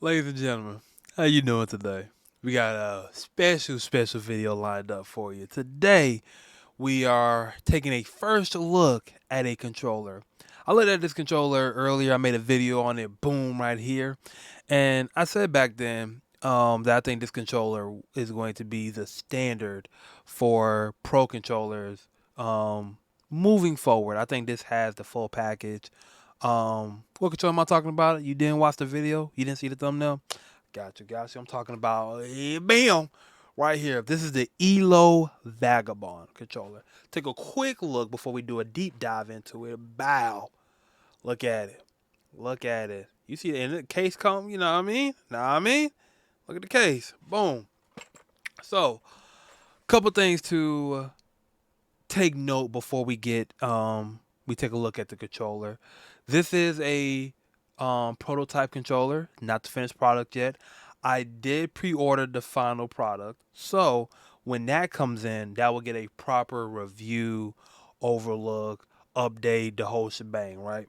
Ladies and gentlemen, how you doing today? We got a special video lined up for you. Today, we are taking a first look at a controller. I looked at this controller earlier. I made a video on it, boom, right here. And I said back then that I think this controller is going to be the standard for pro controllers moving forward. I think this has the full package. What controller am I talking about? You didn't watch the video? You didn't see the thumbnail? Gotcha. I'm talking about, bam, right here. This is the ELO Vagabond controller. Take a quick look before we do a deep dive into it. Bow. Look at it. Look at it. You see the case come, you know what I mean? Look at the case. Boom. So, couple things to take note before we take a look at the controller. This is a prototype controller, not the finished product yet. I did pre-order the final product, so when that comes in, that will get a proper review, overlook, update, the whole shebang, right?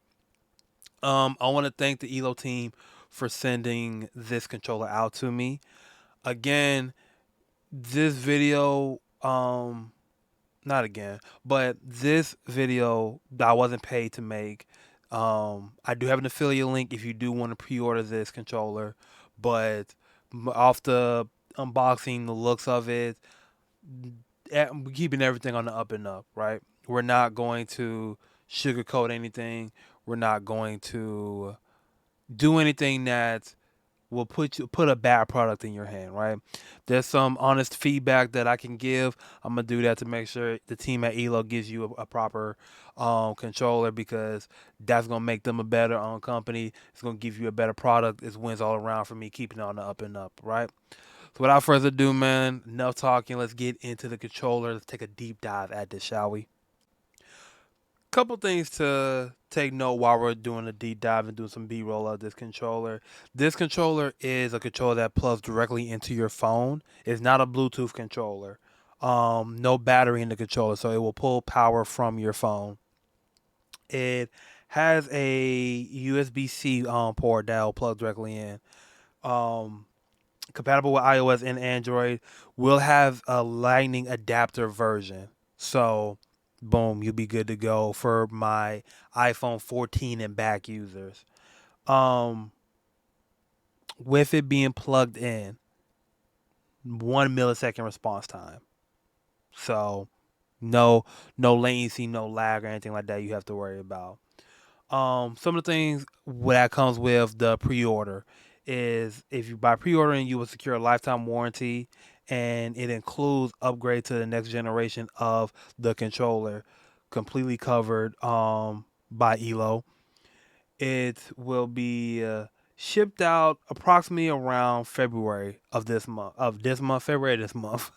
I want to thank the ELO team for sending this controller out to me. Again, this video, not again, but this video that I wasn't paid to make. I do have an affiliate link if you do want to pre-order this controller, but off the unboxing, the looks of it, we're keeping everything on the up and up, right? We're not going to sugarcoat anything. We're not going to do anything that will put a bad product in your hand, right? There's some honest feedback that I can give. I'm gonna do that to make sure the team at ELO gives you a proper controller, because that's gonna make them a better company. It's gonna give you a better product. It's wins all around for me, keeping it on the up and up, right? So without further ado, man, enough talking. Let's get into the controller. Let's take a deep dive at this, shall we? Couple things to take note while we're doing a deep dive and doing some B-roll of this controller. This controller is a controller that plugs directly into your phone. It's not a Bluetooth controller. No battery in the controller, so it will pull power from your phone. It has a USB-C port that will plug directly in. Um, Compatible with iOS and Android. Will have a Lightning adapter version. So, boom, you'll be good to go for my iPhone 14 and back users. Um, with it being plugged in, 1 millisecond response time. So, no latency, no lag or anything like that you have to worry about. Some of the things that comes with the pre-order is, if you buy pre-ordering, you will secure a lifetime warranty, and it includes upgrade to the next generation of the controller, completely covered by ELO. It will be shipped out approximately around February of this month. February this month,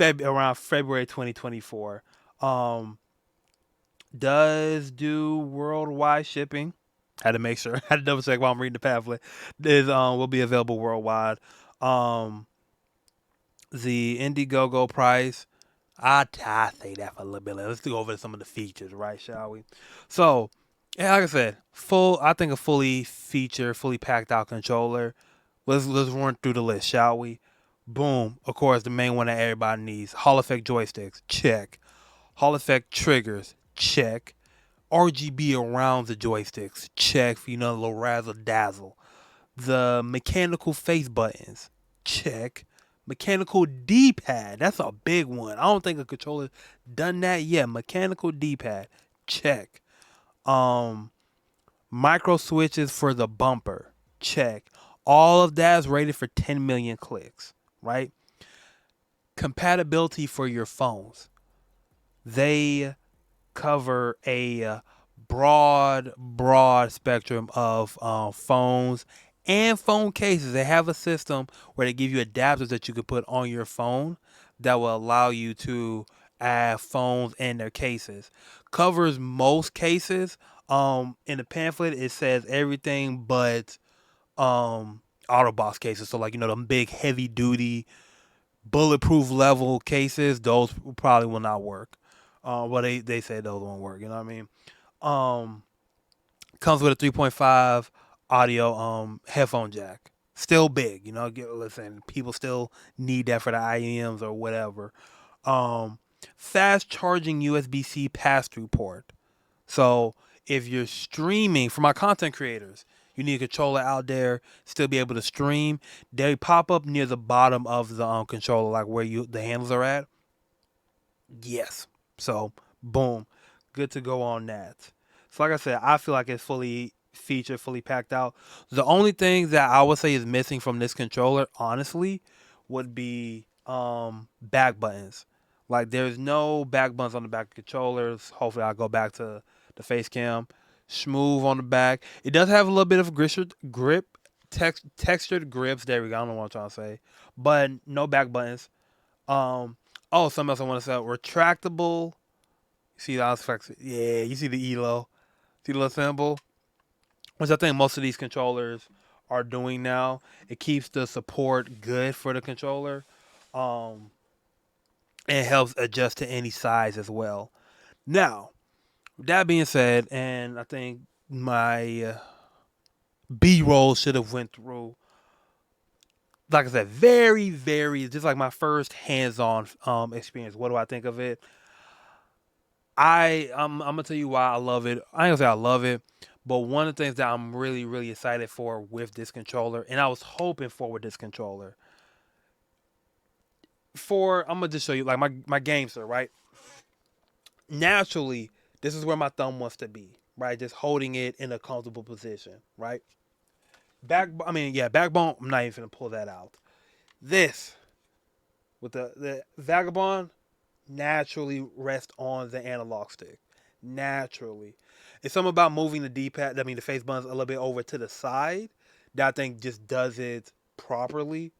around February 2024. Um, does do worldwide shipping. Had to make sure. Had to double check while I'm reading the pamphlet. Is will be available worldwide. Um, the Indiegogo price. I say that for a little bit later. Let's go over some of the features, right? Shall we? So, yeah, like I said, I think a fully packed out controller. Let's run through the list, shall we? Boom. Of course, the main one that everybody needs: Hall effect joysticks. Check. Hall effect triggers. Check. RGB around the joysticks. Check for, a little razzle dazzle. The mechanical face buttons. Check. Mechanical D-pad. That's a big one. I don't think a controller done that yet. Mechanical D-pad. Check. Um, Micro switches for the bumper. Check. All of that is rated for 10 million clicks, right? Compatibility for your phones. They cover a broad spectrum of phones and phone cases. They have a system where they give you adapters that you can put on your phone that will allow you to add phones in their cases. Covers most cases. In the pamphlet, it says everything but Autobox cases. So, like, the big heavy duty bulletproof level cases, those probably will not work. Well, they say those won't work. You know what I mean? Um, Comes with a 3.5 audio headphone jack. Still big, listen, people still need that for the IEMs or whatever. Um, Fast charging USB-C pass-through port. So if you're streaming, for my content creators, you need a controller out there, still be able to stream. They pop up near the bottom of the controller, like where the handles are at. Yes. So boom, good to go on that. So like I said, I feel like it's fully featured, fully packed out. The only thing that I would say is missing from this controller, honestly, would be back buttons. Like there's no back buttons on the back of controllers. Hopefully I'll go back to the face cam. Smooth on the back. It does have a little bit of textured grips. There we go. I don't know what I'm trying to say. But no back buttons. Um, something else I want to say. Retractable. See the aspects? Yeah, you see the ELO. See the little symbol? Which I think most of these controllers are doing now. It keeps the support good for the controller. Um, and it helps adjust to any size as well. Now, that being said, and I think my B-roll should have went through, like I said, very, very, just like my first hands-on experience. What do I think of it? I'm gonna tell you why I love it. I ain't gonna say I love it, but one of the things that I'm really, really excited for with this controller, and I was hoping for with this controller, I'm gonna just show you like my GameSir, right? Naturally, this is where my thumb wants to be, right? Just holding it in a comfortable position, right? Backbone. I'm not even gonna pull that out. This with the Vagabond naturally rest on the analog stick. Naturally. It's something about moving the D-pad, the face buttons a little bit over to the side that I think just does it properly,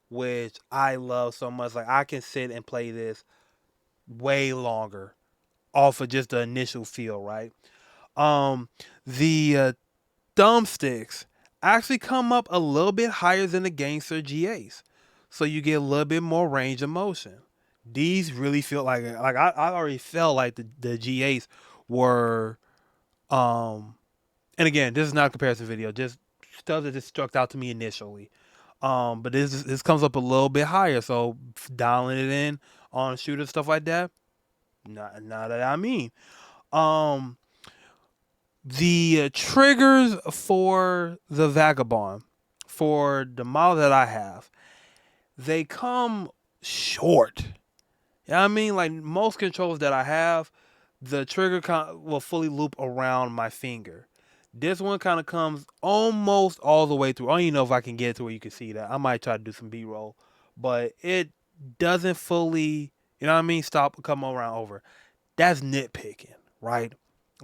which I love so much. Like I can sit and play this way longer off of just the initial feel, right? Um, the thumbsticks actually come up a little bit higher than the GameSir GAs, so you get a little bit more range of motion. These really feel I already felt like the GAs were and again, this is not a comparison video, just stuff that just struck out to me initially. But this comes up a little bit higher, so dialing it in on shooters stuff like that. Not that I mean. Um, the triggers for the Vagabond, for the model that I have, they come short. You know what I mean? Like most controllers that I have, the trigger will fully loop around my finger. This one kind of comes almost all the way through. I don't even know if I can get it to where you can see that. I might try to do some B-roll, but it doesn't fully, you know what I mean, stop, come around over. That's nitpicking, right?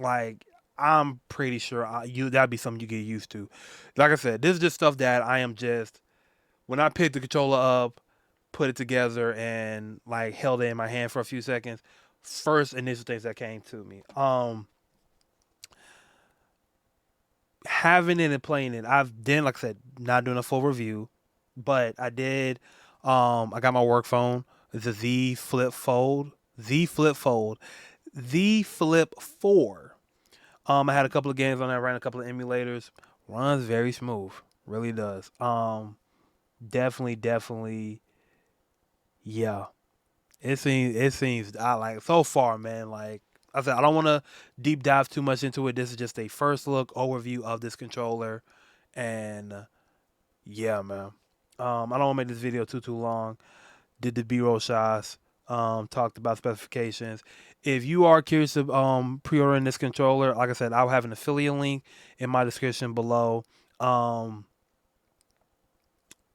Like I'm pretty sure that'd be something you get used to. Like I said, this is just stuff that I am just when I pick the controller up, put it together, and like held it in my hand for a few seconds. First initial things that came to me. Having it and playing it. I've then, like I said, not doing a full review, but I did. I got my work phone. It's a Z Flip Fold. Z Flip Fold. The Flip 4. I had a couple of games on there, ran a couple of emulators. Runs very smooth. Really does. Definitely, yeah. It seems I like so far, man. Like I said, I don't want to deep dive too much into it. This is just a first look overview of this controller, and yeah, man. I don't want to make this video too long. Did the B-roll shots. Talked about specifications. If you are curious of pre-ordering this controller, like I said, I'll have an affiliate link in my description below. Um,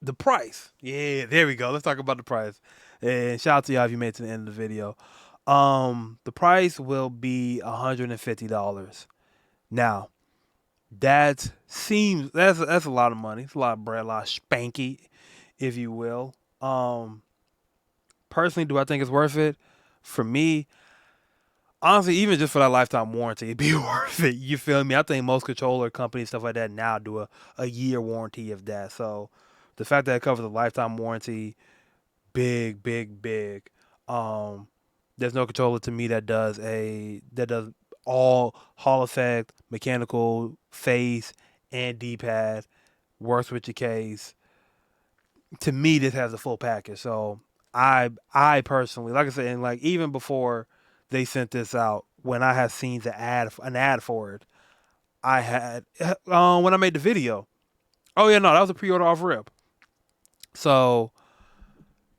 the price. Yeah, there we go. Let's talk about the price. And shout out to y'all if you made it to the end of the video. The price will be $150. Now, that's a lot of money. It's a lot of bread, a lot of spanky, if you will. Personally, do I think it's worth it? For me, honestly, even just for that lifetime warranty, it'd be worth it. You feel me? I think most controller companies, stuff like that, now do a year warranty of that. So the fact that it covers a lifetime warranty, big, big, big. Um, there's no controller to me that does all Hall effect, mechanical, face, and D-pad. Works with your case. to me, this has a full package. So I personally, like I said, and like even before they sent this out, when I had seen an ad for it, I had when I made the video. Oh yeah, no, that was a pre-order off rip. So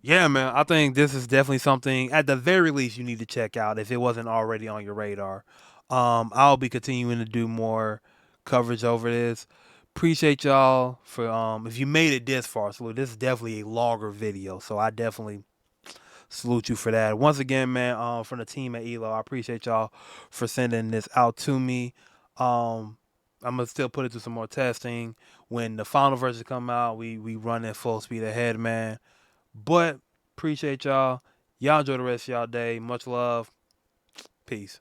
yeah, man, I think this is definitely something at the very least you need to check out if it wasn't already on your radar. I'll be continuing to do more coverage over this. Appreciate y'all for if you made it this far, salute. This is definitely a longer video, so I definitely salute you for that. Once again, man, from the team at ELO, I appreciate y'all for sending this out to me. Um, I'm gonna still put it through some more testing. When the final version come out, we run at full speed ahead, man. But appreciate y'all. Y'all enjoy the rest of y'all day. Much love. Peace.